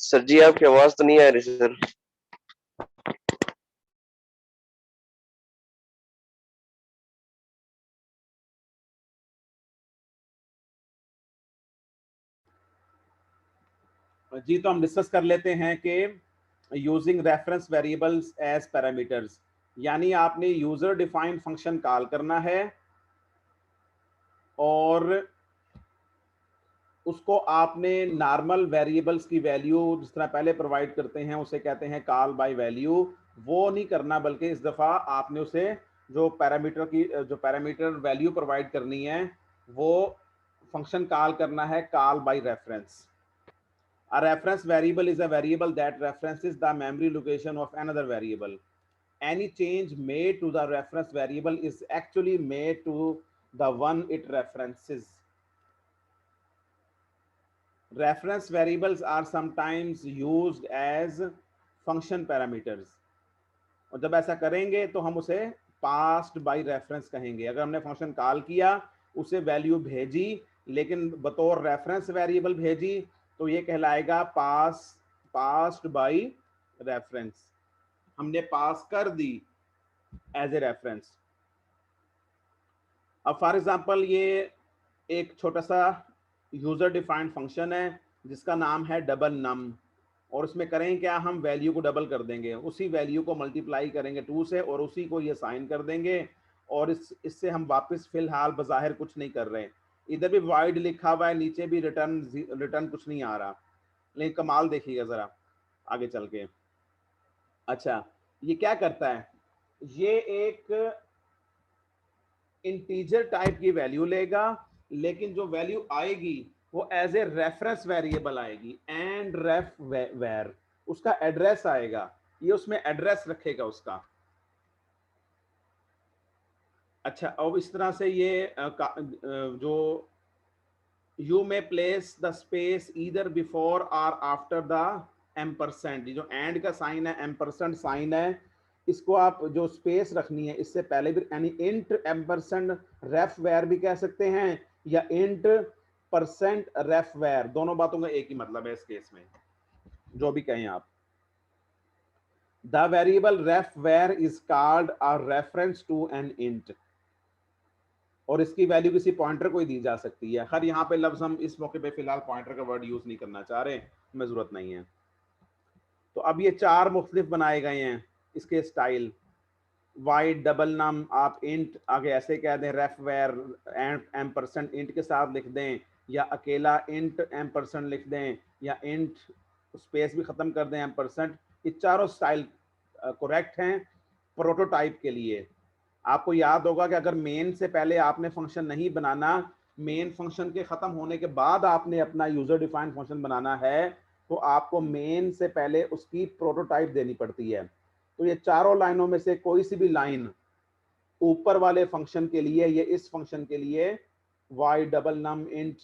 Sir जी आपकी आवाज तो नहीं आ रही सर। जी, तो हम डिस्कस कर लेते हैं कि using reference variables as parameters, यानी आपने यूजर डिफाइंड फंक्शन कॉल करना है और उसको आपने नॉर्मल वेरिएबल्स की वैल्यू जिस तरह पहले प्रोवाइड करते हैं उसे कहते हैं कॉल बाय वैल्यू, वो नहीं करना, बल्कि इस दफ़ा आपने उसे जो पैरामीटर वैल्यू प्रोवाइड करनी है वो फंक्शन कॉल करना है call by reference. A reference variable is a variable that references the memory location of another variable. Any change made to the reference variable is actually made to the one it references. Reference variables are sometimes used as function parameters. और जब ऐसा करेंगे तो हम उसे passed by reference कहेंगे। अगर हमने फंक्शन कॉल किया, उसे वैल्यू भेजी, लेकिन बतौर रेफरेंस वेरिएबल भेजी, तो ये कहलाएगा पास्ड बाय रेफरेंस। हमने पास कर दी एज ए रेफरेंस। अब फॉर एग्जांपल ये एक छोटा सा यूजर डिफाइंड फंक्शन है जिसका नाम है डबल नम, और उसमें करें क्या, हम वैल्यू को डबल कर देंगे, उसी वैल्यू को मल्टीप्लाई करेंगे 2 से और उसी को ये साइन कर देंगे, और इससे हम वापस फिलहाल बज़ाहिर कुछ नहीं कर रहे। इधर भी वाइड लिखा हुआ है, नीचे भी रिटर्न कुछ नहीं आ रहा, लेकिन कमाल देखिएगा ज़रा आगे चल के। अच्छा, ये क्या करता है, ये एक इंटीजर टाइप की वैल्यू लेगा, लेकिन जो वैल्यू आएगी वो एज ए रेफरेंस वेरिएबल आएगी, एंड रेफ वेर, उसका एड्रेस आएगा, ये उसमें एड्रेस रखेगा उसका। अच्छा, अब इस तरह से ये जो यू में place the space either before और आफ्टर द एम्परसेंट, जो एंड का साइन है, एम्परसेंट साइन है, इसको आप जो स्पेस रखनी है इससे पहले भी, यानी इंट एम्परसेंट रेफ वेर भी कह सकते हैं, या इंट परसेंट रेफ वेर, दोनों बातों का एक ही मतलब है इस केस में, जो भी कहें आप। The variable ref var is called a reference to an int, और इसकी वैल्यू किसी पॉइंटर को ही दी जा सकती है। खैर यहाँ पे लफ्ज हम इस मौके पे फिलहाल पॉइंटर का वर्ड यूज नहीं करना चाह रहे, हमें जरूरत नहीं है। तो अब ये 4 मुख्तलिफ बनाए गए हैं इसके स्टाइल। वाइड डबल नम, आप इंट आगे ऐसे कह दें, रेफ वेर एम परसेंट इंट के साथ लिख दें, या अकेला इंट एम परसेंट लिख दें, या इंट स्पेस भी ख़त्म कर दें एम परसेंट। ये चारों स्टाइल करेक्ट हैं प्रोटोटाइप के लिए। आपको याद होगा कि अगर मेन से पहले आपने फंक्शन नहीं बनाना, मेन फंक्शन के ख़त्म होने के बाद आपने अपना यूज़र डिफाइंड फंक्शन बनाना है, तो आपको मेन से पहले उसकी प्रोटोटाइप देनी पड़ती है। तो ये चारों लाइनों में से कोई सी भी लाइन ऊपर वाले फंक्शन के लिए, ये इस फंक्शन के लिए y double num int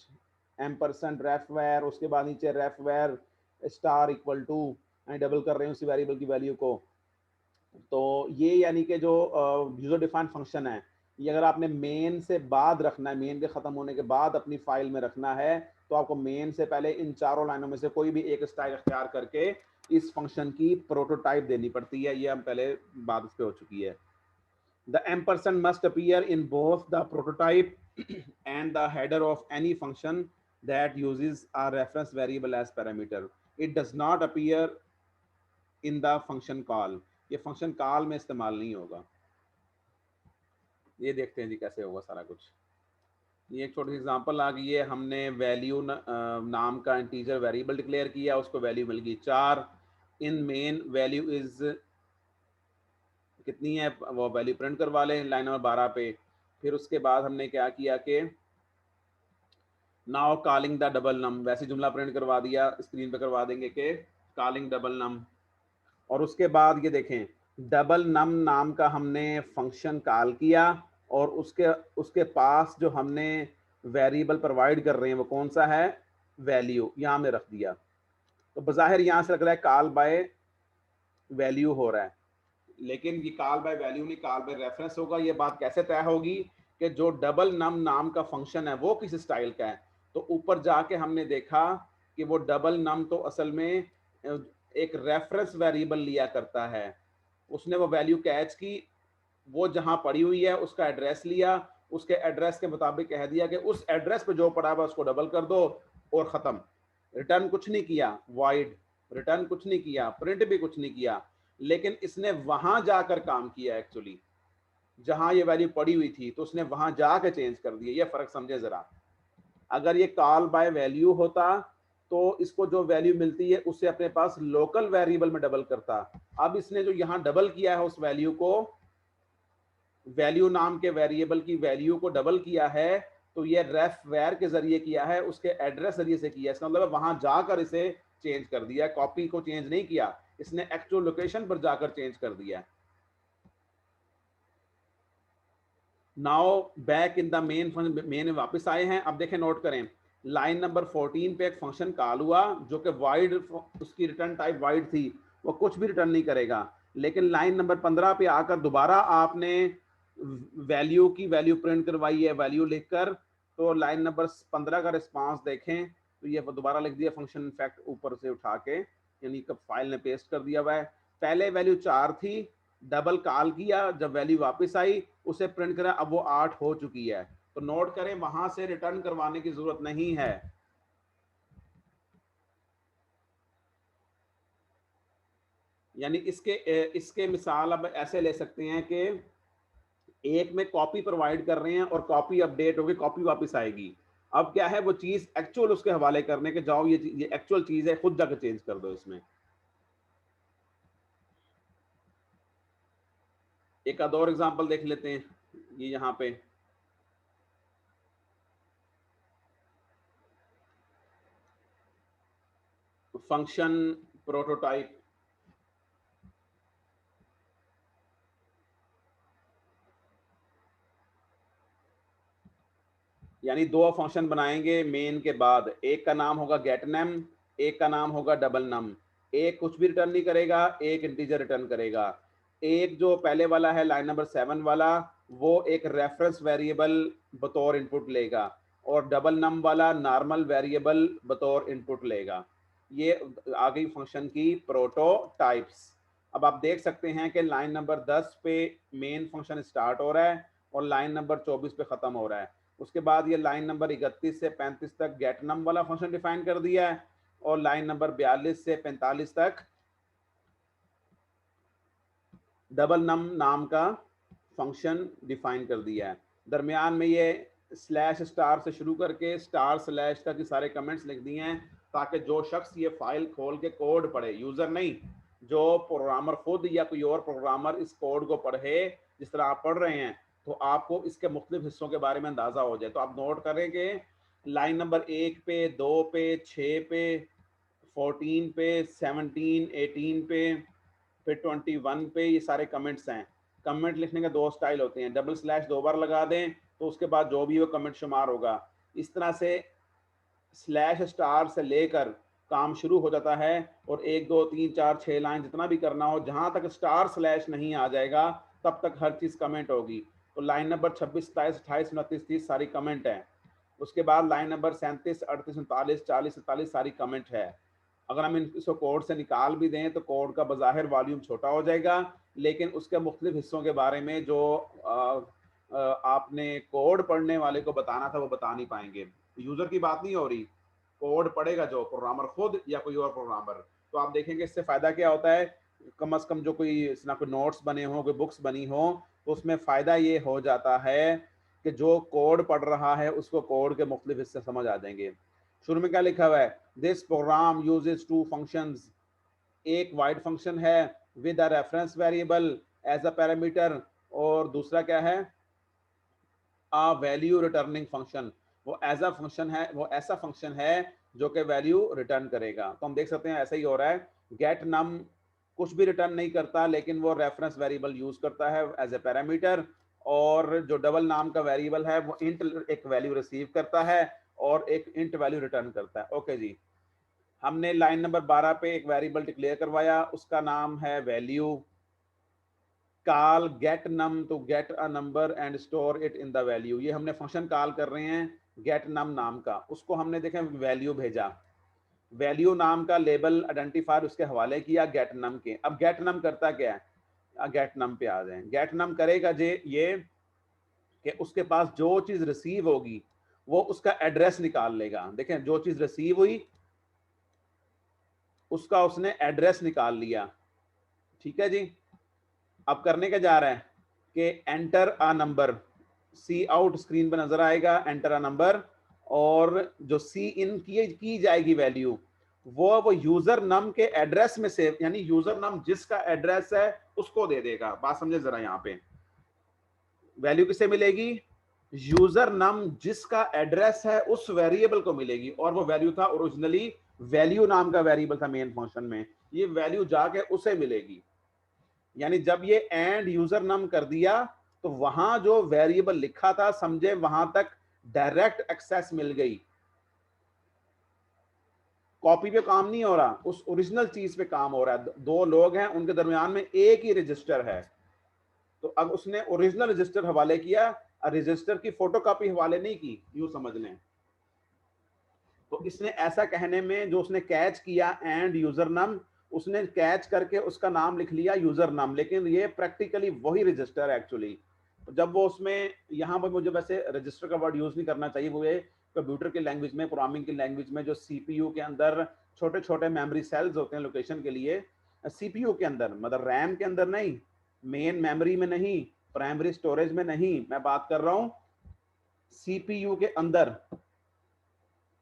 m percent ref var, उसके बाद नीचे ref var star equal to, double कर रहे हैं उसी वेरिएबल की वैल्यू को। तो ये यानी कि जो यूजर डिफाइंड फंक्शन है, ये अगर आपने मेन से बाद रखना है, मेन के ख़त्म होने के बाद अपनी फाइल में रखना है, तो आपको मेन से पहले इन चारों लाइनों में से कोई भी एक स्टाइल अख्तियार करके इस फंक्शन की प्रोटोटाइप देनी पड़ती है। ये हम पहले बात उस पर हो चुकी है। The ampersand must appear in both the prototype and the header of any function that uses a reference variable as parameter. It does not appear in the function call. ये फंक्शन कॉल में इस्तेमाल नहीं होगा। ये देखते हैं जी कैसे होगा सारा कुछ। ये एक छोटी सी एग्जांपल आ गई है, हमने वैल्यू नाम का इंटीजर वेरिएबल डिक्लेयर किया, उसको वैल्यू मिल गई 4। इन मेन वैल्यू इज कितनी है वो वैल्यू प्रिंट करवा लें लाइन नंबर 12 पे। फिर उसके बाद हमने क्या किया कि नाउ कॉलिंग द डबल नम, वैसे जुमला प्रिंट करवा दिया, स्क्रीन पे करवा देंगे कि कॉलिंग डबल नम। और उसके बाद ये देखें, डबल नम नाम का हमने फंक्शन कॉल किया, और उसके उसके पास जो हमने वेरिएबल प्रोवाइड कर रहे हैं वो कौन सा है, वैल्यू, यहाँ हमने रख दिया। तो बज़ाहिर यहाँ से लग रहा है कॉल बाय वैल्यू हो रहा है, लेकिन ये कॉल बाय वैल्यू नहीं, कॉल बाय रेफरेंस होगा। ये बात कैसे तय होगी कि जो डबल नम नाम का फंक्शन है वो किस स्टाइल का है। तो ऊपर जाके हमने देखा कि वो डबल नम तो असल में एक रेफरेंस वेरिएबल लिया करता है, उसने वो वैल्यू कैच की, वो जहां पड़ी हुई है उसका एड्रेस लिया, उसके एड्रेस के मुताबिक कह दिया कि उस एड्रेस पे जो पड़ा हुआ उसको डबल कर दो और खत्म। रिटर्न कुछ नहीं किया, वाइड रिटर्न कुछ नहीं किया, प्रिंट भी कुछ नहीं किया, लेकिन इसने वहां जाकर काम किया एक्चुअली, जहां ये वैल्यू पड़ी हुई थी तो उसने वहां जाकर चेंज कर दिया। ये फर्क समझे जरा। अगर ये कॉल बाय वैल्यू होता तो इसको जो वैल्यू मिलती है उससे अपने पास लोकल वेरिएबल में डबल करता। अब इसने जो यहाँ डबल किया है उस वैल्यू को, वैल्यू नाम के वेरिएबल की वैल्यू को डबल किया है, तो ये रेफ वेर के जरिए किया है, उसके एड्रेस जरिए से किया है। इसका मतलब वहां जाकर इसे चेंज कर दिया, कॉपी को चेंज नहीं किया, इसने एक्चुअल लोकेशन पर जाकर चेंज कर दिया। Now back in the main function, main वापस आए हैं। अब देखें, नोट करें, लाइन नंबर 14 पे एक फंक्शन कॉल हुआ जो कि वाइड, उसकी रिटर्न टाइप वाइड थी, वो कुछ भी रिटर्न नहीं करेगा। लेकिन लाइन नंबर 15 पे आकर दोबारा आपने वैल्यू की वैल्यू प्रिंट करवाई है वैल्यू लिखकर, तो लाइन नंबर 15 का रिस्पांस देखें तो ये दोबारा लिख दिया फंक्शन फैक्ट ऊपर से उठा के, यानी कि फाइल ने पेस्ट कर दिया हुआ है। पहले वैल्यू 4 थी, डबल कॉल किया, जब वैल्यू वापस आई उसे प्रिंट करा, अब वो 8 हो चुकी है। तो नोट करें, वहां से रिटर्न करवाने की जरूरत नहीं है। यानी इसके मिसाल अब ऐसे ले सकते हैं कि एक में कॉपी प्रोवाइड कर रहे हैं और कॉपी अपडेट होगी, कॉपी वापस आएगी। अब क्या है, वो चीज एक्चुअल उसके हवाले करने के, जाओ ये एक्चुअल चीज है, खुद जाकर चेंज कर दो इसमें। एक आध और एग्जांपल देख लेते हैं। ये यहाँ पे फंक्शन प्रोटोटाइप, यानी दो फंक्शन बनाएंगे मेन के बाद, एक का नाम होगा गेट नम, एक का नाम होगा डबल नम। एक कुछ भी रिटर्न नहीं करेगा, एक इंटीजर रिटर्न करेगा। एक जो पहले वाला है लाइन नंबर 7 वाला, वो एक रेफरेंस वेरिएबल बतौर इनपुट लेगा, और डबल नम वाला नॉर्मल वेरिएबल बतौर इनपुट लेगा। ये आ गई फंक्शन की प्रोटोटाइप्स। अब आप देख सकते हैं कि लाइन नंबर 10 पे मेन फंक्शन स्टार्ट हो रहा है और लाइन नंबर 24 पे खत्म हो रहा है। उसके बाद ये लाइन नंबर 31 से 35 तक गेट नम वाला फंक्शन डिफाइन कर दिया है, और लाइन नंबर 42 से 45 तक डबल नम नाम का फंक्शन डिफाइन कर दिया है। दरमियान में ये स्लैश स्टार से शुरू करके स्टार स्लैश तक सारे कमेंट्स लिख दिए हैं, ताकि जो शख्स ये फाइल खोल के कोड पढ़े, यूजर नहीं, जो प्रोग्रामर खुद या कोई और प्रोग्रामर इस कोड को पढ़े जिस तरह आप पढ़ रहे हैं, तो आपको इसके मुख्तलिफ हिस्सों के बारे में अंदाजा हो जाए। तो आप नोट करें कि लाइन नंबर 1 पे, 2 पे, 6 पे, 14 पे, 17, 18 पे, फिर 21 पे, ये सारे कमेंट्स हैं। कमेंट लिखने के दो स्टाइल होते हैं, डबल स्लैश 2 बार लगा दें तो उसके बाद जो भी वो कमेंट शुमार होगा। इस तरह से स्लैश स्टार से लेकर काम शुरू हो जाता है, और 1 2 3 4 6 लाइन जितना भी करना हो, जहां तक स्टार स्लैश नहीं आ जाएगा तब तक हर चीज कमेंट होगी। तो लाइन नंबर 26 27 28 29 30 सारी कमेंट है। उसके बाद लाइन नंबर 37 38 39 40 47 सारी कमेंट है। अगर हम इसको कोड से निकाल भी दें तो कोड का बज़ाहिर वॉल्यूम छोटा हो जाएगा, लेकिन उसके मुख्तलिफ हिस्सों के बारे में जो आपने कोड पढ़ने वाले को बताना था वो बता नहीं पाएंगे। यूजर की बात नहीं हो रही, कोड पढ़ेगा जो प्रोग्रामर खुद या कोई और प्रोग्रामर। तो आप देखेंगे इससे फायदा क्या होता है, कम से कम जो कोई ना कोई नोट्स बने हों, कोई बुक्स बनी हो, तो उसमें फ़ायदा ये हो जाता है कि जो कोड पढ़ रहा है उसको कोड के मुख्तलिफ हिस्से समझ आ जाएंगे। शुरू में क्या लिखा हुआ है, this program uses two functions, एक वाइड फंक्शन है with a reference variable as a parameter, और दूसरा क्या है, अ वैल्यू रिटर्निंग फंक्शन। वो एज अ फंक्शन है, वो ऐसा फंक्शन है जो कि वैल्यू रिटर्न करेगा। तो हम देख सकते हैं ऐसा ही हो रहा है, गेट नम कुछ भी रिटर्न नहीं करता, लेकिन वो रेफरेंस वेरिएबल यूज करता है एज ए पैरामीटर, और जो डबल नाम का वेरिएबल है वो इंट एक वैल्यू रिसीव करता है और एक इंट वैल्यू रिटर्न करता है। ओके जी, हमने लाइन नंबर 12 पे एक वेरिएबल डिक्लेयर करवाया, उसका नाम है value. Call get num to get a number and store it in the value, ये हमने फंक्शन कॉल कर रहे हैं गेट नम नाम का, उसको हमने देखें वैल्यू भेजा। वैल्यू नाम का लेबल आइडेंटिफायर उसके हवाले किया गेट नम के। अब गेट नम करता क्या है, गेट नम पे आ जाए। गेट नम करेगा ये कि उसके पास जो चीज रिसीव होगी वो उसका एड्रेस निकाल लेगा। देखें, जो चीज रिसीव हुई उसका उसने एड्रेस निकाल लिया, ठीक है जी। अब करने का जा रहा है कि enter a number, cout screen पर नजर आएगा एंटर अ नंबर, और जो सी इन की जाएगी वैल्यू वो यूजर नम के एड्रेस में से, यानी यूजर नम जिसका एड्रेस है उसको दे देगा। बात समझे जरा, यहाँ पे वैल्यू किसे मिलेगी, यूजर नम जिसका एड्रेस है उस वेरिएबल को मिलेगी, और वो वैल्यू था ओरिजिनली वैल्यू नाम का वेरिएबल था मेन फंक्शन में, ये वैल्यू जाके उसे मिलेगी। यानी जब ये एंड यूजर नम कर दिया तो वहां जो वेरिएबल लिखा था समझे वहां तक डायरेक्ट एक्सेस मिल गई, कॉपी पे काम नहीं हो रहा, उस ओरिजिनल चीज पे काम हो रहा है। दो लोग हैं, उनके दरमियान में एक ही रजिस्टर है, तो अब उसने ओरिजिनल रजिस्टर हवाले किया, रजिस्टर की फोटोकॉपी हवाले नहीं की, यूं समझ लें। तो इसने ऐसा कहने में जो उसने कैच किया एंड यूजर नम, उसने कैच करके उसका नाम लिख लिया यूजर नम, लेकिन ये प्रैक्टिकली वही रजिस्टर है एक्चुअली। जब वो उसमें, यहाँ पर मुझे वैसे रजिस्टर का वर्ड यूज नहीं करना चाहिए, वो ये कंप्यूटर की लैंग्वेज में, प्रोग्रामिंग की लैंग्वेज में जो सीपीयू के अंदर छोटे छोटे मेमोरी सेल्स होते हैं लोकेशन के लिए, सीपीयू के अंदर, मतलब रैम के अंदर नहीं, मेन मेमोरी में नहीं, प्राइमरी स्टोरेज में नहीं, मैं बात कर रहा हूं सीपीयू के अंदर,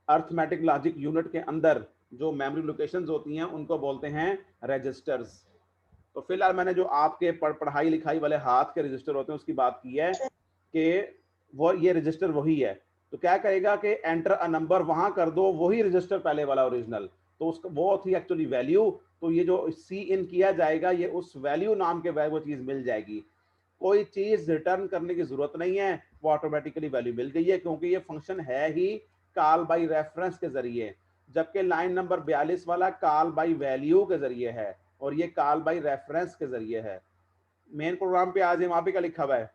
अर्थमेटिक लॉजिक यूनिट के अंदर जो मेमोरी लोकेशंस होती हैं उनको बोलते हैं रजिस्टर्स। तो फिलहाल मैंने जो आपके पढ़ाई लिखाई वाले हाथ के रजिस्टर होते हैं उसकी बात की है कि वो ये रजिस्टर वही है। तो क्या करेगा कि एंटर अ नंबर वहां कर दो, वही रजिस्टर पहले वाला ओरिजिनल, तो उसका वो थी एक्चुअली वैल्यू, तो ये जो सी इन किया जाएगा ये उस वैल्यू नाम के वो चीज मिल जाएगी। कोई चीज रिटर्न करने की जरूरत नहीं है, वो ऑटोमेटिकली वैल्यू मिल गई है, क्योंकि ये फंक्शन है ही कॉल बाई रेफरेंस के जरिए, जबकि लाइन नंबर 42 वाला कॉल बाई वैल्यू के जरिए है और ये कॉल बाई रेफरेंस के जरिए है। मेन प्रोग्राम पे आज वहां पे क्या लिखा हुआ है,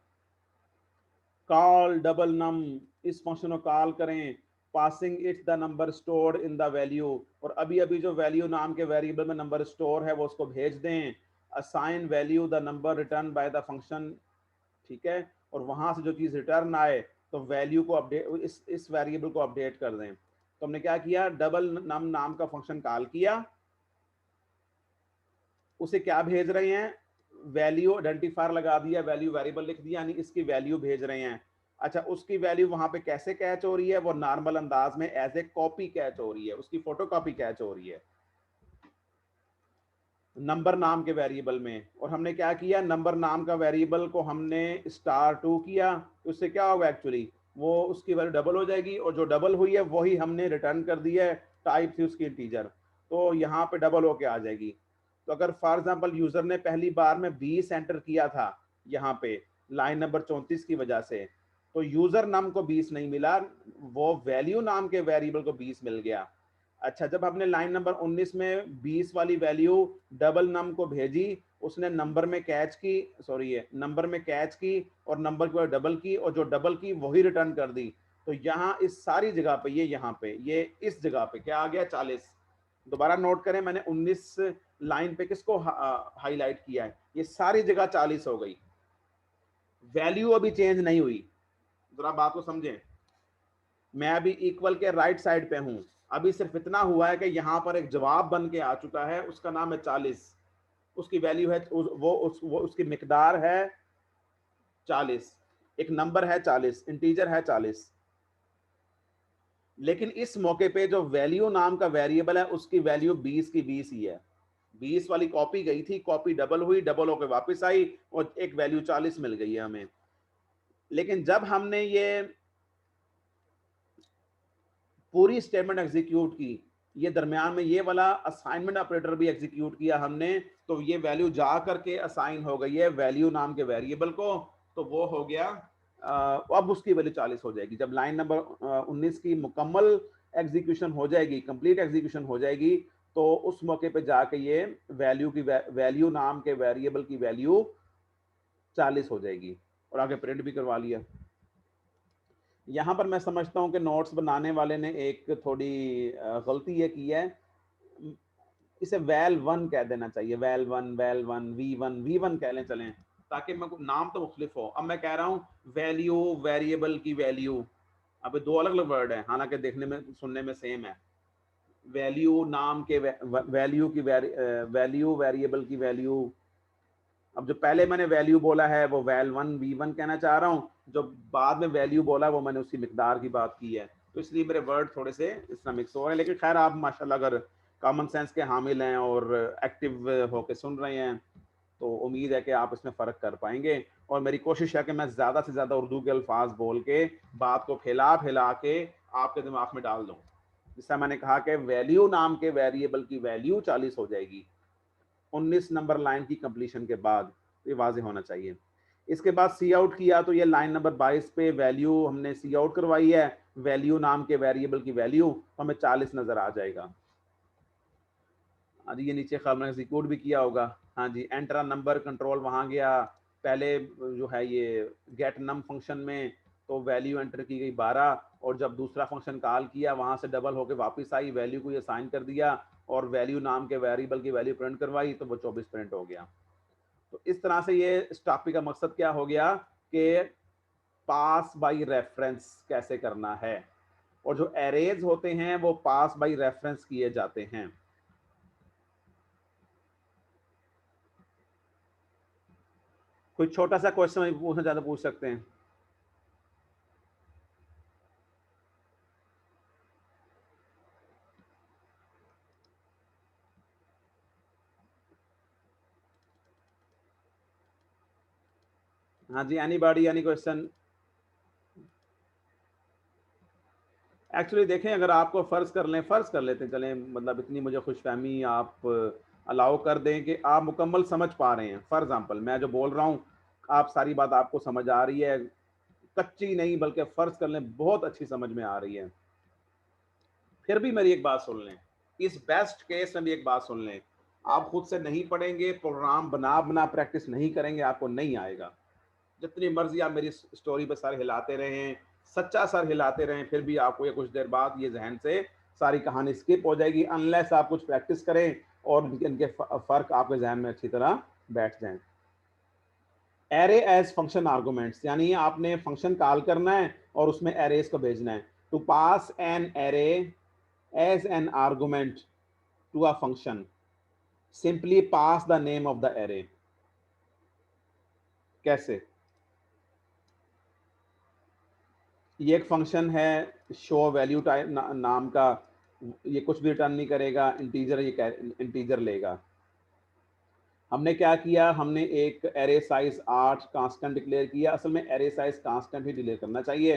कॉल डबल नम, इस फंक्शन को कॉल करें, passing it the number stored in the value, और अभी अभी जो वैल्यू नाम के वेरिएबल में नंबर स्टोर है वो उसको भेज दें, assign value the number return by the function, ठीक है, और वहां से जो चीज रिटर्न आए तो वैल्यू को अपडेट, इस वेरिएबल को अपडेट कर दें। तो हमने क्या किया, डबल नम नाम का फंक्शन कॉल किया, उसे क्या भेज रहे हैं, वैल्यू आइडेंटिफायर लगा दिया, वैल्यू वेरिएबल लिख दिया, यानी इसकी वैल्यू भेज रहे हैं। अच्छा, उसकी वैल्यू वहां पे कैसे कैच हो रही है, वो नॉर्मल अंदाज में एज ए कॉपी कैच हो रही है, उसकी फोटो कॉपी कैच हो रही है नंबर नाम के वेरिएबल में। और हमने क्या किया, नंबर नाम का वेरिएबल को हमने *2 किया, तो उससे क्या होगा एक्चुअली, वो उसकी वैल्यू डबल हो जाएगी, और जो डबल हुई है वही हमने रिटर्न कर दिया है, टाइप थी उसकी इंटीजर, तो यहाँ पे डबल होके आ जाएगी। तो अगर फॉर एग्जांपल यूजर ने पहली बार में 20 एंटर किया था यहाँ पे लाइन नंबर 34 की वजह से, तो यूजर नाम को 20 नहीं मिला, वो वैल्यू नाम के वेरिएबल को 20 मिल गया। अच्छा, जब हमने लाइन नंबर 19 में 20 वाली वैल्यू डबल नम को भेजी, उसने नंबर में कैच की, सॉरी ये नंबर में कैच की और नंबर की डबल की, और जो डबल की वही रिटर्न कर दी। तो यहाँ इस सारी जगह पे, ये यहाँ पे, ये इस जगह पे क्या आ गया, 40। दोबारा नोट करें, मैंने 19 लाइन पे किसको हाईलाइट किया है, ये सारी जगह 40 हो गई, वैल्यू अभी चेंज नहीं हुई। जरा बात को समझें, मैं अभी इक्वल के राइट साइड पे हूं, अभी सिर्फ इतना हुआ है कि यहां पर एक जवाब बन के आ चुका है, उसका नाम है 40, उसकी वैल्यू है वो उसकी मिकदार है 40, एक नंबर है 40, इंटीजर है 40। लेकिन इस मौके पे जो वैल्यू नाम का वेरिएबल है उसकी वैल्यू 20 की 20 ही है, 20 वाली कॉपी गई थी, कॉपी डबल हुई, डबल होकर वापस आई और एक वैल्यू 40 मिल गई है हमें। लेकिन जब हमने ये पूरी स्टेटमेंट एग्जीक्यूट की, ये दरमियान में ये वाला असाइनमेंट ऑपरेटर भी एग्जीक्यूट किया हमने, तो ये वैल्यू जा करके असाइन हो गई है वैल्यू नाम के वेरिएबल को, तो वो हो गया अब उसकी वैल्यू 40 हो जाएगी। जब लाइन नंबर 19 की मुकम्मल एग्जीक्यूशन हो जाएगी, कंप्लीट एग्जीक्यूशन हो जाएगी, तो उस मौके पे जाके ये वैल्यू नाम के वेरिएबल की वैल्यू 40 हो जाएगी। और आगे प्रिंट भी करवा लिया। यहाँ पर मैं समझता हूँ कि नोट्स बनाने वाले ने एक थोड़ी गलती ये की है इसे वैल 1 कह देना चाहिए, वैल 1 V1 कह लें चलें, ताकि मैं नाम तो मुख्तलिफ हो। अब मैं कह रहा हूँ वैल्यू, वेरिएबल की वैल्यू, अब ये दो अलग अलग वर्ड है, हालांकि देखने में सुनने में सेम है। वैल्यू नाम के वैल्यू की वैल्यू, वेरिएबल की वैल्यू। अब जो पहले मैंने वैल्यू बोला है वो वैल 1 V1 कहना चाह रहा हूँ, जो बाद में वैल्यू बोला वो मैंने उसकी मिकदार की बात की है, तो इसलिए मेरे वर्ड थोड़े से इस तरह मिक्स हो रहे हैं। लेकिन खैर आप माशाल्लाह अगर कॉमन सेंस के हामिल हैं और एक्टिव होकर सुन रहे हैं तो उम्मीद है कि आप इसमें फ़र्क कर पाएंगे। और मेरी कोशिश है कि मैं ज़्यादा से ज़्यादा उर्दू के अल्फाज बोल के बात को फैला फैला के आपके दिमाग में डाल दूँ। जैसा मैंने कहा कि वैल्यू नाम के वेरिएबल की वैल्यू 40 हो जाएगी 19 नंबर लाइन की कंप्लीशन के बाद, ये वाजे होना चाहिए। इसके बाद सी आउट किया तो ये लाइन नंबर 22 पे वैल्यू हमने सी आउट करवाई है, वैल्यू नाम के वेरिएबल की वैल्यू, तो हमें 40 नजर आ जाएगा। हाँ जी, ये नीचे हमने एग्जीक्यूट भी किया होगा। हाँ जी, एंटर नंबर कंट्रोल वहाँ गया, पहले जो है ये गेट नम फंक्शन में तो वैल्यू एंटर की गई 12, और जब दूसरा फंक्शन कॉल किया वहाँ से डबल होकर वापस आई, वैल्यू को ये साइन कर दिया और वैल्यू नाम के वेरिएबल की वैल्यू प्रिंट करवाई तो वो 24 प्रिंट हो गया। तो इस तरह से ये इस टॉपिक का मकसद क्या हो गया कि पास बाय रेफरेंस कैसे करना है, और जो एरेज होते हैं वो पास बाय रेफरेंस किए जाते हैं। कोई छोटा सा क्वेश्चन पूछना चाहते पूछ सकते हैं। हाँ जी, एनीबॉडी एनी क्वेश्चन। एक्चुअली देखें, अगर आपको फ़र्ज़ कर लें, फ़र्ज़ कर लेते चलें, मतलब इतनी मुझे खुशफ़हमी आप अलाउ कर दें कि आप मुकम्मल समझ पा रहे हैं। फॉर एग्ज़ाम्पल मैं जो बोल रहा हूँ, आप सारी बात आपको समझ आ रही है, कच्ची नहीं बल्कि फ़र्ज़ कर लें बहुत अच्छी समझ में आ रही है। फिर भी मेरी एक बात सुन लें, इस बेस्ट केस में भी एक बात सुन लें, आप खुद से नहीं पढ़ेंगे, प्रोग्राम बना प्रैक्टिस नहीं करेंगे, आपको नहीं आएगा। जितनी मर्जी आप मेरी स्टोरी पे सर हिलाते रहें, सच्चा सर हिलाते रहें, फिर भी आपको ये कुछ देर बाद ये जहन से सारी कहानी स्किप हो जाएगी, अनलेस आप कुछ प्रैक्टिस करें और इनके फ़र्क आपके जहन में अच्छी तरह बैठ जाएं। एरे एज फंक्शन आर्गुमेंट्स, यानी आपने फंक्शन कॉल करना है और उसमें एरेज को भेजना है। To pass an array as an argument to a function, simply pass the name of the array. कैसे? ये एक फंक्शन है शो वैल्यू टाइप नाम का, ये कुछ भी रिटर्न नहीं करेगा, इंटीजर, ये इंटीजर लेगा। हमने क्या किया, हमने एक एरे साइज 8 कांस्टेंट डिक्लेयर किया। असल में एरे साइज कांस्टेंट ही डिक्लेयर करना चाहिए,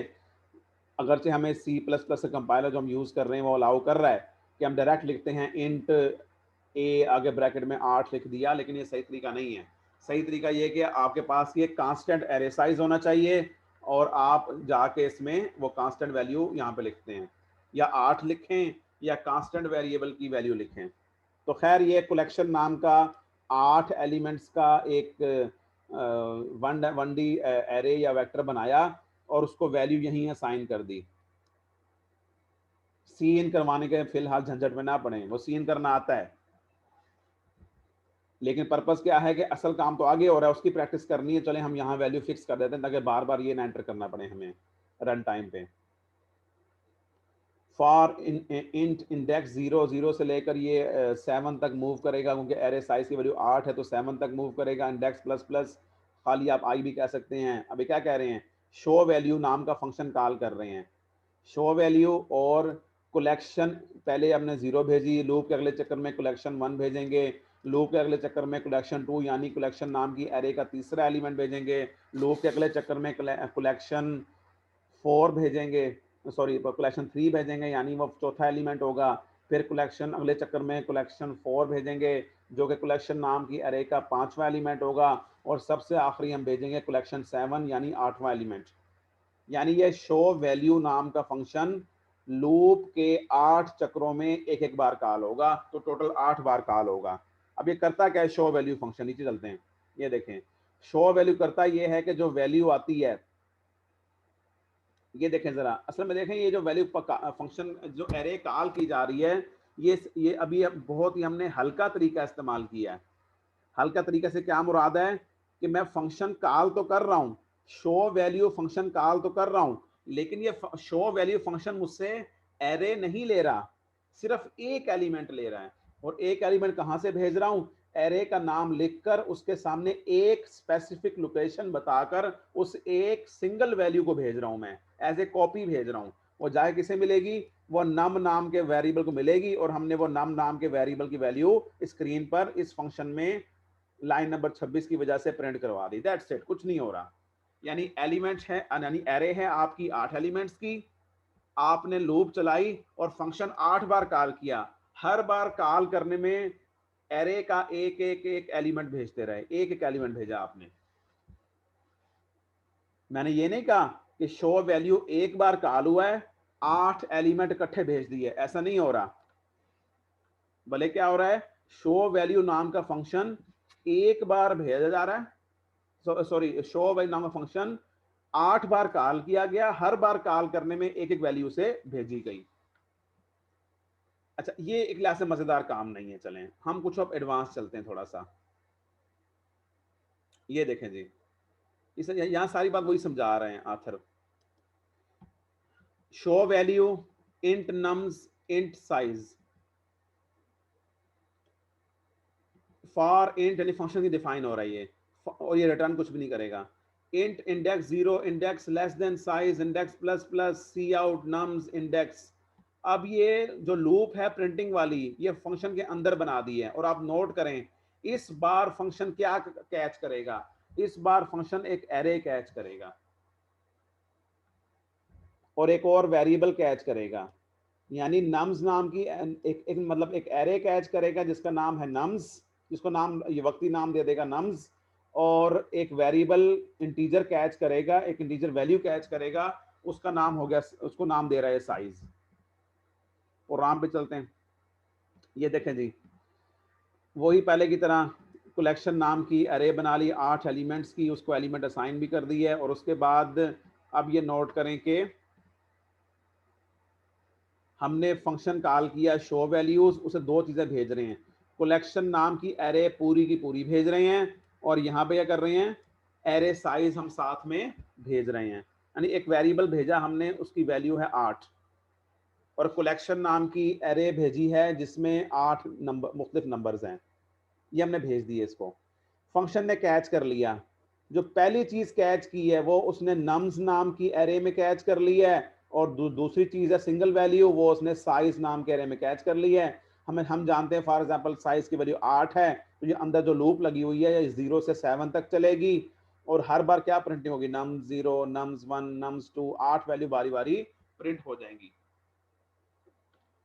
अगरचे हमें सी प्लस प्लस का कंपाइलर जो हम यूज़ कर रहे हैं वो अलाउ कर रहा है कि हम डायरेक्ट लिखते हैं इंट ए आगे ब्रैकेट में 8 लिख दिया, लेकिन ये सही तरीका नहीं है। सही तरीका ये कि आपके पास ये कांस्टेंट एरे साइज होना चाहिए और आप जाके इसमें वो कांस्टेंट वैल्यू यहाँ पे लिखते हैं, या 8 लिखें या कांस्टेंट वेरिएबल की वैल्यू लिखें। तो खैर ये कलेक्शन नाम का 8 एलिमेंट्स का एक वन डी एरे या वेक्टर बनाया और उसको वैल्यू यहीं असाइन कर दी। सी इन करवाने के फिलहाल झंझट में ना पड़े, वो सी इन करना आता है, लेकिन पर्पस क्या है कि असल काम तो आगे हो रहा है, उसकी प्रैक्टिस करनी है। चले हम यहाँ वैल्यू फिक्स कर देते हैं ताकि बार बार ये ना एंटर करना पड़े हमें रन टाइम पे। फॉर इंट इंडेक्स 0 से लेकर ये 7 तक मूव करेगा, क्योंकि एरे साइज की वैल्यू 8 है तो 7 तक मूव करेगा। इंडेक्स प्लस प्लस, खाली आप आई भी कह सकते हैं। अभी क्या कह रहे हैं, शो वैल्यू नाम का फंक्शन कॉल कर रहे हैं। शो वैल्यू और कलेक्शन, पहले हमने 0 भेजी, लूप के अगले चक्कर में कलेक्शन 1 भेजेंगे, लूप के अगले चक्कर में कलेक्शन 2 यानी कलेक्शन नाम की एरे का तीसरा एलिमेंट भेजेंगे, लूप के अगले चक्कर में कलेक्शन 4 भेजेंगे, सॉरी कलेक्शन 3 भेजेंगे यानी वो चौथा एलिमेंट होगा। फिर कलेक्शन अगले चक्कर में कलेक्शन 4 भेजेंगे जो कि कलेक्शन नाम की एरे का 5वां एलिमेंट होगा, और सबसे आखिरी हम भेजेंगे कलेक्शन 7 यानी 8वां एलिमेंट। यानी ये शो वैल्यू नाम का फंक्शन लूप के 8 चक्रों में एक एक बार कॉल होगा, तो टोटल 8 बार कॉल होगा। अब ये करता क्या है शो वैल्यू फंक्शन, नीचे चलते हैं, ये देखें। शो वैल्यू करता ये है कि जो वैल्यू आती है, ये देखें जरा, असल में देखें ये जो वैल्यू फंक्शन जो एरे कॉल की जा रही है ये अभी बहुत ही हमने हल्का तरीका इस्तेमाल किया है। हल्का तरीके से क्या मुराद है कि मैं फंक्शन कॉल तो कर रहा हूँ, शो वैल्यू फंक्शन कॉल तो कर रहा हूँ, लेकिन ये शो वैल्यू फंक्शन मुझसे एरे नहीं ले रहा, सिर्फ एक एलिमेंट ले रहा है। और एक एलिमेंट कहाँ से भेज रहा हूँ? एरे का नाम लिखकर उसके सामने एक स्पेसिफिक लोकेशन बताकर उस एक सिंगल वैल्यू को भेज रहा हूँ, मैं एज ए कॉपी भेज रहा हूँ। वो जाए किसे मिलेगी? वो नम नाम के वेरिएबल को मिलेगी, और हमने वो नम नाम के वेरिएबल की वैल्यू स्क्रीन पर इस फंक्शन में लाइन नंबर 26 की वजह से प्रिंट करवा दी। दैट्स इट, कुछ नहीं हो रहा। यानी एलिमेंट्स है, यानी एरे है आपकी 8 एलिमेंट्स की, आपने लूप चलाई और फंक्शन 8 बार कॉल किया। हर बार कॉल करने में एरे का एक एक एक एलिमेंट भेजते रहे, एक एक एलिमेंट भेजा आपने। मैंने ये नहीं कहा कि शो वैल्यू एक बार कॉल हुआ है, 8 एलिमेंट इकट्ठे भेज दिए, ऐसा नहीं हो रहा। भले क्या हो रहा है, शो वैल्यू नाम का फंक्शन एक बार भेजा जा रहा है, सॉरी शो वैल्यू नाम का फंक्शन 8 बार कॉल किया गया, हर बार कॉल करने में एक एक वैल्यू से भेजी गई। अच्छा, ये एक लिहाज से मजेदार काम नहीं है। चलें हम कुछ अब एडवांस चलते हैं थोड़ा सा। ये देखें जी, इस यहां सारी बात वही समझा रहे हैं author. Show value int nums int size, for int यानी फंक्शन की डिफाइन हो रही है, और ये रिटर्न कुछ भी नहीं करेगा। Int index 0, index less than size, index plus plus, cout nums index. अब ये जो लूप है प्रिंटिंग वाली, ये फंक्शन के अंदर बना दी है। और आप नोट करें, इस बार फंक्शन क्या कैच करेगा? इस बार फंक्शन एक एरे कैच करेगा और एक और वेरिएबल कैच करेगा। यानी नम्स नाम की एक मतलब एक एरे कैच करेगा जिसका नाम है नम्स, जिसको नाम ये वक्ती नाम दे देगा नम्स, और एक वेरिएबल इंटीजर कैच करेगा, एक इंटीजर वैल्यू कैच करेगा, उसका नाम हो गया, उसको नाम दे रहा है साइज। और राम पे चलते हैं। ये देखें जी, वही पहले की तरह कलेक्शन नाम की अरे बना ली 8 एलिमेंट्स की, उसको एलिमेंट असाइन भी कर दी है। और उसके बाद अब ये नोट करें कि हमने फंक्शन कॉल किया शो वैल्यूज, उसे दो चीजें भेज रहे हैं। कलेक्शन नाम की एरे पूरी की पूरी भेज रहे हैं, और यहाँ पे क्या कर रहे हैं, एरे साइज हम साथ में भेज रहे हैं। यानी एक वेरिएबल भेजा हमने, उसकी वैल्यू है 8, और कलेक्शन नाम की एरे भेजी है जिसमें 8 नंबर मुख्तलिफ नंबर्स हैं, ये हमने भेज दिए इसको। फंक्शन ने कैच कर लिया। जो पहली चीज कैच की है वो उसने नम्स नाम की एरे में कैच कर ली है, और दूसरी चीज है सिंगल वैल्यू, वो उसने साइज नाम के एरे में कैच कर ली है। हम जानते हैं फॉर एग्जांपल साइज की वैल्यू 8 है, तो ये अंदर जो लूप लगी हुई है 0 से 7 तक चलेगी, और हर बार क्या प्रिंटिंग होगी? नम्स 0, नम्स 1, नम्स 2, 8 वैल्यू बारी बारी प्रिंट हो जाएंगी।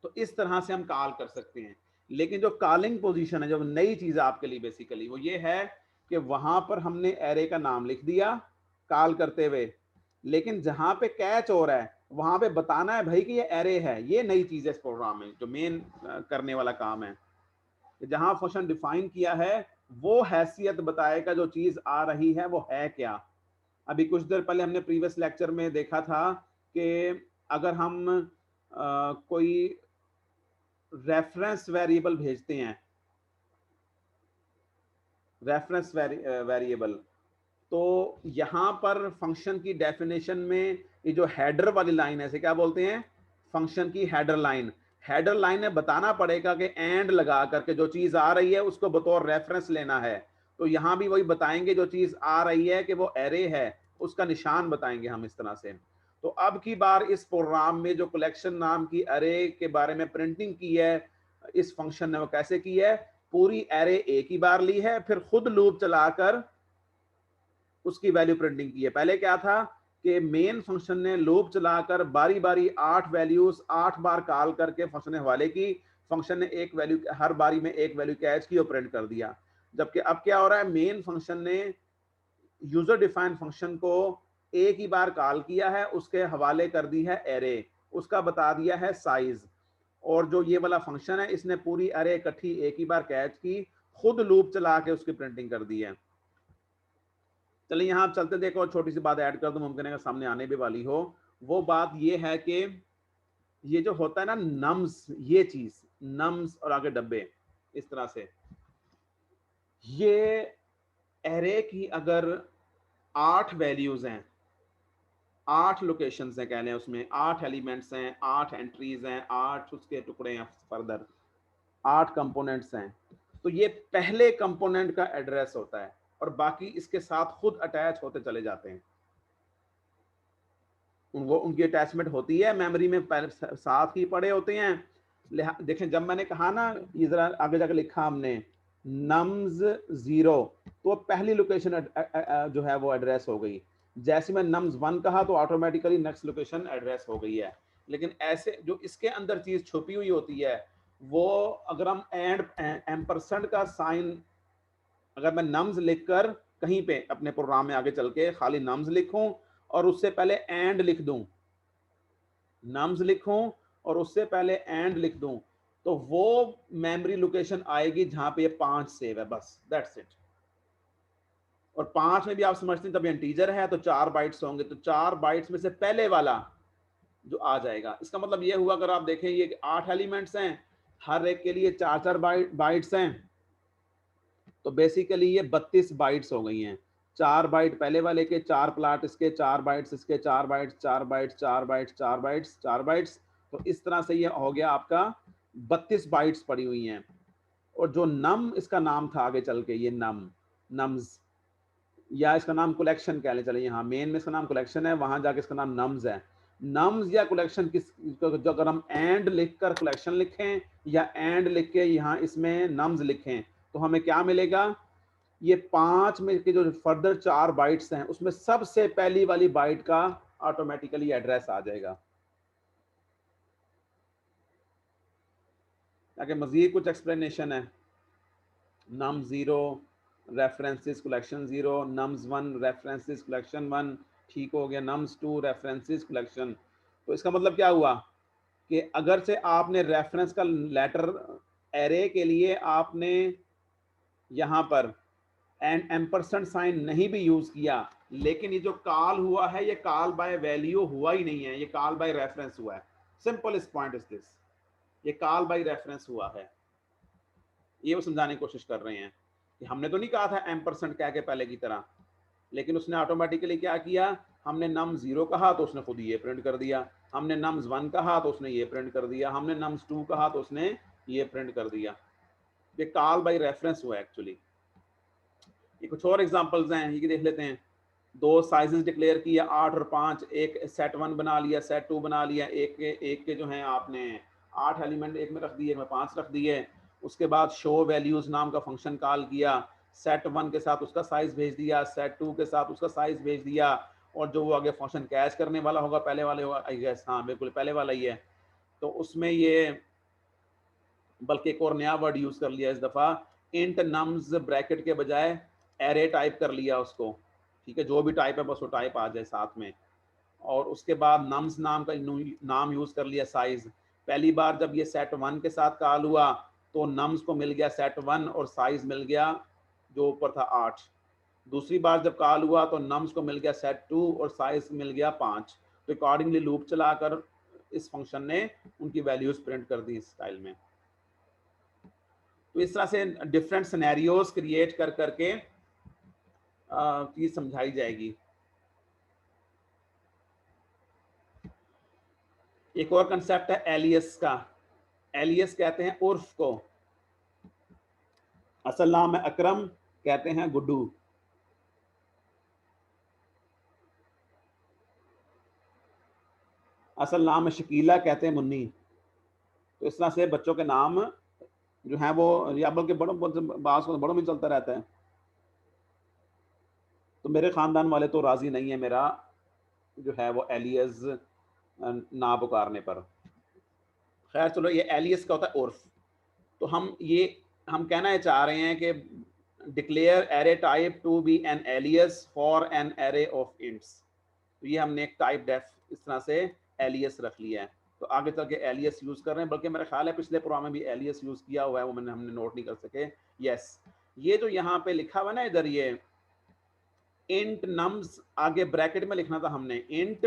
तो इस तरह से हम कॉल कर सकते हैं। लेकिन जो कॉलिंग पोजीशन है, जो नई चीज आपके लिए बेसिकली वो ये है कि वहां पर हमने एरे का नाम लिख दिया कॉल करते हुए, लेकिन जहां पे कैच हो रहा है वहां पे बताना है भाई कि ये एरे है। ये नई चीज है इस प्रोग्राम में, जो मेन करने वाला काम है। जहां फंक्शन डिफाइन किया है वो हैसियत बताएगा जो चीज आ रही है वो है क्या। अभी कुछ देर पहले हमने प्रीवियस लेक्चर में देखा था कि अगर हम कोई रेफरेंस वेरिएबल भेजते हैं, रेफरेंस वेरिएबल, तो यहां पर फंक्शन की डेफिनेशन में ये जो हेडर वाली लाइन है, इसे क्या बोलते हैं? फंक्शन की हेडर लाइन। हेडर लाइन में बताना पड़ेगा कि एंड लगा करके जो चीज आ रही है उसको बतौर रेफरेंस लेना है। तो यहां भी वही बताएंगे, जो चीज आ रही है कि वो एरे है, उसका निशान बताएंगे हम इस तरह से। तो अब की बार इस प्रोग्राम में जो कलेक्शन नाम की एरे के बारे में प्रिंटिंग की है इस फंक्शन ने, वो कैसे की है? पूरी एरे एक ही बार ली है, फिर खुद लूप चलाकर उसकी वैल्यू प्रिंटिंग की है। पहले क्या था कि मेन फंक्शन ने लूप चलाकर बारी बारी 8 वैल्यूज 8 बार कॉल करके फंक्शन ने हवाले की, फंक्शन ने एक वैल्यू हर बारी में एक वैल्यू कैच की और प्रिंट कर दिया। जबकि अब क्या हो रहा है, मेन फंक्शन ने यूजर डिफाइंड फंक्शन को एक ही बार कॉल किया है, उसके हवाले कर दी है एरे, उसका बता दिया है साइज। और जो ये वाला फंक्शन है इसने पूरी एरे इकट्ठी एक ही बार कैच की, खुद लूप चला के उसकी प्रिंटिंग कर दी है। चलिए यहाँ आप चलते, देखो छोटी सी बात ऐड कर दूं, मुमकिन है सामने आने भी वाली हो। वो बात ये है कि ये जो होता है ना नम्स, ये चीज नम्स और आगे डब्बे, इस तरह से। ये एरे की अगर 8 वैल्यूज हैं, 8 लोकेशंस हैं कह लें, उसमें 8 एलिमेंट्स हैं, 8 एंट्रीज हैं, 8 उसके टुकड़े हैं, फर्दर 8 कंपोनेंट्स हैं, तो ये पहले कंपोनेंट का एड्रेस होता है और बाकी इसके साथ खुद अटैच होते चले जाते हैं। उनको उनकी अटैचमेंट होती है मेमोरी में, साथ ही पड़े होते हैं। देखें जब मैंने कहा ना, ये जरा आगे जाकर लिखा हमने नम्स 0, तो पहली लोकेशन जो है वो एड्रेस हो गई। जैसे मैं नम्स 1 कहा तो ऑटोमेटिकली नेक्स्ट लोकेशन एड्रेस हो गई है। लेकिन ऐसे जो इसके अंदर चीज छुपी हुई होती है, वो अगर हम एंड एम्परसेंड का साइन, अगर मैं नम्स लिखकर कहीं पे अपने प्रोग्राम में आगे चल के खाली नम्स लिखूं और उससे पहले एंड लिख दूं, नम्स लिखूं और उससे पहले एंड लिख दूं, तो वो मेमोरी लोकेशन आएगी जहां पे ये 5 सेव है, बस दैट्स इट। और 5 में भी आप समझते हैं जब इंटीजर है तो 4 बाइट्स होंगे, तो 4 बाइट्स में से पहले वाला जो आ जाएगा, इसका मतलब ये हुआ, अगर आप देखें ये 8 एलिमेंट्स हैं, हर एक के लिए 4-4 बाइट्स हैं, तो बेसिकली ये 32 बाइट्स हो गई हैं। 4 बाइट पहले वाले के, 4 प्लाट इसके, 4 बाइट्स इसके, 4 bytes, 4 bytes, 4 bytes, 4 bytes, 4 bytes, तो इस तरह से ये हो गया आपका 32 बाइट्स पड़ी हुई हैं। और जो नम इसका नाम था आगे चल के, ये नम्स, या इसका नाम कलेक्शन कह लें, चले यहाँ मेन में इसका नाम कलेक्शन है, वहां जाके इसका नाम नम्स है। नम्स या कलेक्शन किस, जो अगर हम एंड लिखकर कलेक्शन लिखें या एंड लिख के यहाँ इसमें नम्स लिखें, तो हमें क्या मिलेगा, ये 5 में के जो फर्दर 4 बाइट्स हैं उसमें सबसे पहली वाली बाइट का ऑटोमेटिकली एड्रेस आ जाएगा। ताकि मजीद कुछ एक्सप्लेनेशन है, नम 0 references collection 0, nums 1 references collection 1, ठीक हो गया, नम्स 2 रेफरेंसेस कलेक्शन। तो इसका मतलब क्या हुआ कि अगर से आपने रेफरेंस का लेटर एरे के लिए आपने यहाँ पर एंड एम्परसेंड साइन नहीं भी यूज किया, लेकिन ये जो कॉल हुआ है ये कॉल बाय वैल्यू हुआ ही नहीं है, ये कॉल बाय रेफरेंस हुआ है। सिंपल पॉइंट इज दिस, ये कॉल बाय रेफरेंस हुआ है। ये वो समझाने की कोशिश कर रहे हैं कि हमने तो नहीं कहा था एम्परसेंड कह के पहले की तरह, लेकिन उसने ऑटोमेटिकली क्या किया, हमने नम 0 कहा तो उसने खुद ये प्रिंट कर दिया, हमने नम्स 1 कहा तो उसने ये प्रिंट कर दिया, हमने नम्स 2 कहा तो उसने ये प्रिंट कर दिया। ये कॉल बाय रेफरेंस हुआ एक्चुअली। ये कुछ और एग्जांपल्स हैं, ये देख लेते हैं। 2 साइजेस डिक्लेयर किया, 8 और 5, एक सेट 1 बना लिया, सेट 2 बना लिया, एक के जो हैं आपने 8 एलिमेंट एक में रख दिए, एक में 5 रख दिए। उसके बाद शो वैल्यूज नाम का फंक्शन कॉल किया, सेट 1 के साथ उसका साइज भेज दिया, सेट 2 के साथ उसका साइज भेज दिया, और जो वो आगे फंक्शन कैच करने वाला होगा पहले वाले होगा, आई गेस, हाँ बिल्कुल पहले वाला ही है, तो उसमें ये बल्कि एक और नया वर्ड यूज कर लिया इस दफा, इंट नम्स ब्रैकेट के बजाय एरे टाइप कर लिया उसको, ठीक है, जो भी टाइप है बस वो टाइप आ जाए साथ में। और उसके बाद नम्स नाम का नाम यूज कर लिया साइज। पहली बार जब ये सेट 1 के साथ कॉल हुआ तो नम्स को मिल गया सेट 1 और साइज मिल गया जो ऊपर था 8। दूसरी बार जब कॉल हुआ तो नम्स को मिल गया सेट 2 और साइज मिल गया 5। तो अकॉर्डिंगली लूप चलाकर इस फंक्शन ने उनकी वैल्यूज प्रिंट कर दी इस स्टाइल में। तो इस तरह से डिफरेंट सिनेरियोज क्रिएट कर करके चीज समझाई जाएगी। एक और कंसेप्ट है एलियस का। एलियस कहते हैं उर्फ को, असल नाम है अकरम, कहते हैं गुड्डू। असल नाम है शकीला, कहते हैं मुन्नी। तो इस तरह से बच्चों के नाम जो है वो, या बल्कि बड़ों में चलता रहता है। तो मेरे खानदान वाले तो राजी नहीं है मेरा जो है वो एलियस ना पुकारने पर। खैर चलो, ये एलियस का होता है उर्फ। तो हम कहना चाह रहे हैं कि declare array type to be an alias for an array of ints. तो ये हमने एक टाइप डेफ इस तरह से एलियस रख लिया है। तो आगे चल के एलियस यूज कर रहे हैं, बल्कि मेरा ख्याल है पिछले प्रोग्राम में भी एलियस यूज किया हुआ है, वो हमने नोट नहीं कर सके। यस, ये जो यहाँ पे लिखा हुआ ना इधर, ये इंट नम्स आगे ब्रैकेट में लिखना था हमने, इंट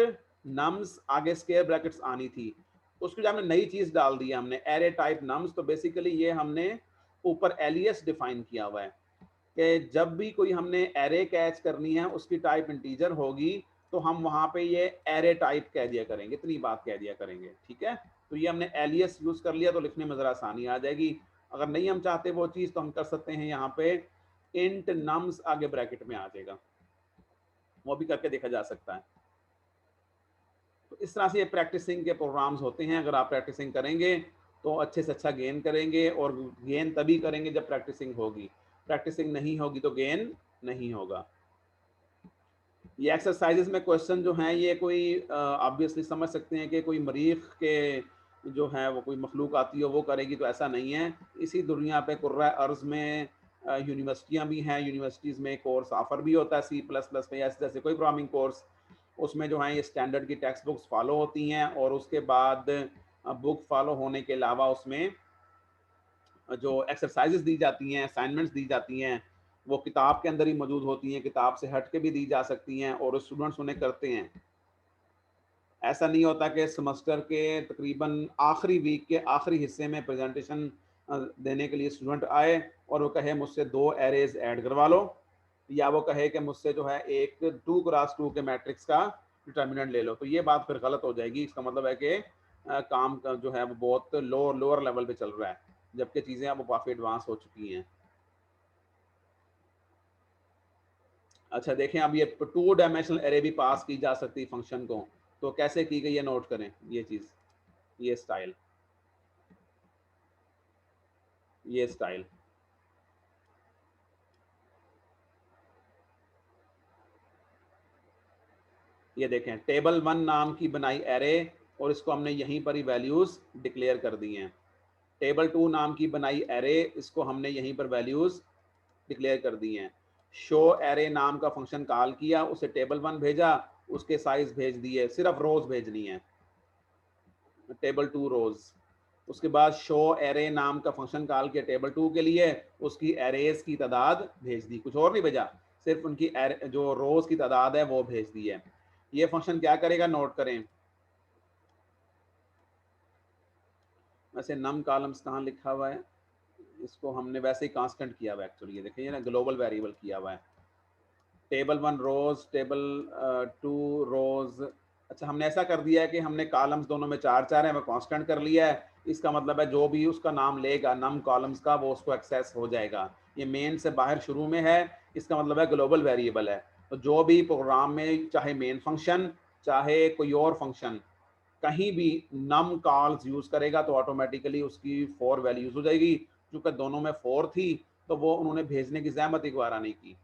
नम्स आगे स्क्वायर ब्रैकेट्स आनी थी। उसकी जो हमने नई चीज डाल दी है हमने एरे टाइप नम्स, तो बेसिकली ये हमने ऊपर एलियस डिफाइन किया हुआ है कि जब भी कोई हमने एरे कैच करनी है उसकी टाइप इंटीजर होगी तो हम वहां पे ये एरे टाइप कह दिया करेंगे, इतनी बात कह दिया करेंगे, ठीक है। तो ये हमने एलियस यूज कर लिया तो लिखने में जरा आसानी आ जाएगी। अगर नहीं हम चाहते वो चीज तो हम कर सकते हैं यहाँ पे इंट नम्स आगे ब्रैकेट में आ जाएगा, वो भी करके देखा जा सकता है। तो इस तरह से ये प्रैक्टिसिंग के प्रोग्राम्स होते हैं। अगर आप प्रैक्टिसिंग करेंगे तो अच्छे से अच्छा गेन करेंगे, और गेन तभी करेंगे जब प्रैक्टिसिंग होगी, प्रैक्टिसिंग नहीं होगी तो गेन नहीं होगा। ये एक्सरसाइजेस में क्वेश्चन जो हैं ये कोई ऑब्वियसली समझ सकते हैं कि कोई मरीख के जो है वो कोई मखलूक आती हो वो करेगी, तो ऐसा नहीं है। इसी दुनिया पे कुर्रा अर्ज में यूनिवर्सिटियाँ भी हैं, यूनिवर्सिटीज़ में कोर्स ऑफर भी होता है C++ में या जैसे कोई प्रोग्रामिंग कोर्स, उसमें जो है ये स्टैंडर्ड की टेक्स्ट बुक्स फॉलो होती हैं, और उसके बाद बुक फॉलो होने के अलावा उसमें जो एक्सरसाइजेस दी जाती हैं, असाइनमेंट्स दी जाती हैं, वो किताब के अंदर ही मौजूद होती हैं, किताब से हट के भी दी जा सकती हैं और स्टूडेंट्स उन्हें करते हैं। ऐसा नहीं होता कि सेमेस्टर के तकरीबन आखिरी वीक के आखिरी हिस्से में प्रेजेंटेशन देने के लिए स्टूडेंट आए और वो कहे मुझसे 2 एरेज ऐड करवा लो, या वो कहे कि मुझसे जो है एक 2x2 के मैट्रिक्स का डिटर्मिनेंट ले लो, तो ये बात फिर गलत हो जाएगी। इसका मतलब है कि काम का जो है वो बहुत लोअर लेवल पे चल रहा है, जबकि चीज़ें अब काफ़ी एडवांस हो चुकी हैं। अच्छा देखें, अब ये 2 डायमेंशनल एरे भी पास की जा सकती है फंक्शन को, तो कैसे की गई है नोट करें ये चीज़, ये स्टाइल, ये स्टाइल। ये देखें, टेबल 1 नाम की बनाई एरे और इसको हमने यहीं पर ही वैल्यूज डिक्लेयर कर दी हैं। टेबल 2 नाम की बनाई एरे, इसको हमने यहीं पर वैल्यूज डिक्लेयर कर दी हैं। शो एरे नाम का फंक्शन कॉल किया, उसे टेबल 1 भेजा, उसके साइज भेज दिए, सिर्फ रोज भेजनी है, टेबल 2 रोज। उसके बाद शो एरे नाम का फंक्शन कॉल किया टेबल 2 के लिए, उसकी एरेज की तादाद भेज दी, कुछ और नहीं भेजा, सिर्फ उनकी जो रोज की तादाद है वो भेज दी है। ये फंक्शन क्या करेगा नोट करें। वैसे नम कॉलम्स कहाँ लिखा हुआ है, इसको हमने वैसे ही कांस्टेंट किया हुआ है एक्चुअली, ये देखिए ना ग्लोबल वेरिएबल किया हुआ है। टेबल 1 रोज, टेबल 2 रोज। अच्छा हमने ऐसा कर दिया है कि हमने कॉलम्स दोनों में 4 है, वो कांस्टेंट कर लिया है। इसका मतलब है जो भी उसका नाम लेगा नम कॉलम्स का वो उसको एक्सेस हो जाएगा। ये मेन से बाहर शुरू में है, इसका मतलब है ग्लोबल वेरिएबल है। तो जो भी प्रोग्राम में चाहे मेन फंक्शन चाहे कोई और फंक्शन कहीं भी नम कॉल्स यूज करेगा तो ऑटोमेटिकली उसकी 4 वैल्यूज हो जाएगी। क्योंकि दोनों में 4 थी तो वो उन्होंने भेजने की जहमत ही गवारा नहीं की,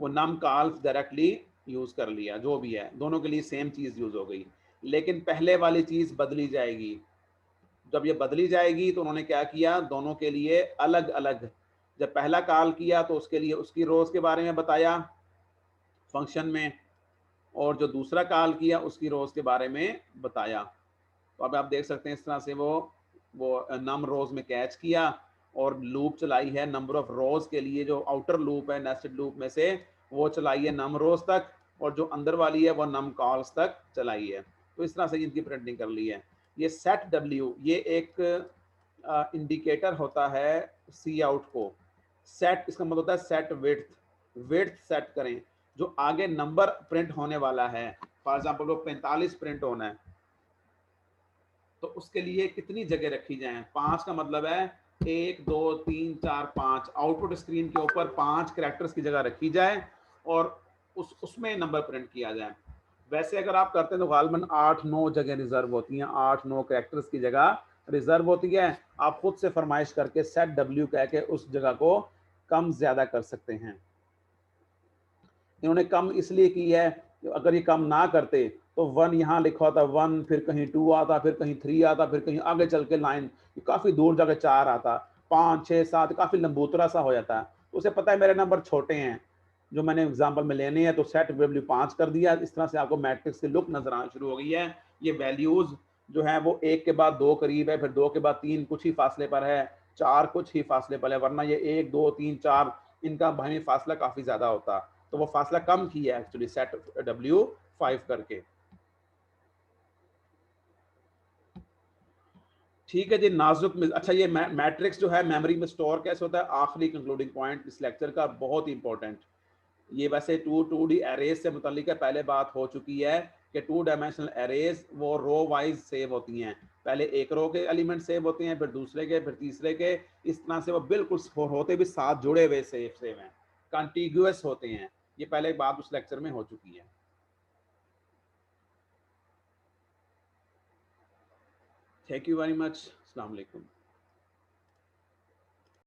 वो नम कॉल्स डायरेक्टली यूज कर लिया, जो भी है दोनों के लिए सेम चीज यूज हो गई। लेकिन पहले वाली चीज बदली जाएगी, जब ये बदली जाएगी तो उन्होंने क्या किया, दोनों के लिए अलग अलग, जब पहला कॉल किया तो उसके लिए उसकी रोज के बारे में बताया फंक्शन में, और जो दूसरा कॉल किया उसकी रोज के बारे में बताया। तो अब आप देख सकते हैं इस तरह से वो नम रोज में कैच किया और लूप चलाई है नंबर ऑफ रोज के लिए, जो आउटर लूप है नेस्टेड लूप में से वो चलाई है नम रोज तक, और जो अंदर वाली है वो नम कॉल्स तक चलाई है। तो इस तरह से इनकी प्रिंटिंग कर ली है। ये सेट डब्ल्यू ये एक इंडिकेटर होता है सी आउट को। सेट इसका मतलब होता है सेट विड्थ, विड्थ सेट करें, जो आगे नंबर प्रिंट होने वाला है। फॉर एग्जाम्पल वो 45 प्रिंट होना है तो उसके लिए कितनी जगह रखी जाए। 5 का मतलब है 1 2 3 4 5, आउटपुट स्क्रीन के ऊपर 5 कैरेक्टर्स की जगह रखी जाए और उसमें नंबर प्रिंट किया जाए। वैसे अगर आप करते हैं तो गालबन 8-9 जगह रिजर्व होती हैं, 8-9 कैरेक्टर्स की जगह रिजर्व होती है। आप खुद से फरमाइश करके सेट डब्ल्यू कह के उस जगह को कम ज्यादा कर सकते हैं। इन्होंने कम इसलिए की है, अगर ये कम ना करते तो 1 यहाँ लिखा होता 1, फिर कहीं 2 आता, फिर कहीं 3 आता, फिर कहीं आगे चल के लाइन काफी दूर जाके 4 आता, 5 6 7 काफी लंबूतरा सा हो जाता। तो उसे पता है मेरे नंबर छोटे हैं जो मैंने एग्जाम्पल में लेने हैं, तो सेट वैल्यू 5 कर दिया। इस तरह से आपको मैट्रिक्स की लुक नजर आना शुरू हो गई है। ये वैल्यूज जो है वो 1 के बाद 2 करीब है, फिर 2 के बाद 3 कुछ ही फासले पर है, 4 कुछ ही फासले पर है, वरना ये 1 2 3 4 इनका भाई फासला काफी ज्यादा होता। तो वो फासला कम किया है एक्चुअली सेट W 5 करके। ठीक है जी, नाजुक अच्छा ये मैट्रिक्स जो है मेमोरी में स्टोर कैसे होता है, आखिरी कंक्लूडिंग पॉइंट इस लेक्चर का, बहुत ही इंपॉर्टेंट। ये वैसे 2D एरेज से मुतालिक पहले बात हो चुकी है कि 2 डायमेंशनल एरेज वो रो वाइज सेव होती हैं, पहले एक रो के एलिमेंट सेव होते हैं, फिर दूसरे के, फिर तीसरे के, इस तरह से वो बिल्कुल होते भी साथ जुड़े हुए सेव हैं, कंटिग्यूअस होते हैं। ये पहले बात उस लेक्चर में हो चुकी है। थैंक यू वेरी मच, अस्सलाम वालेकुम।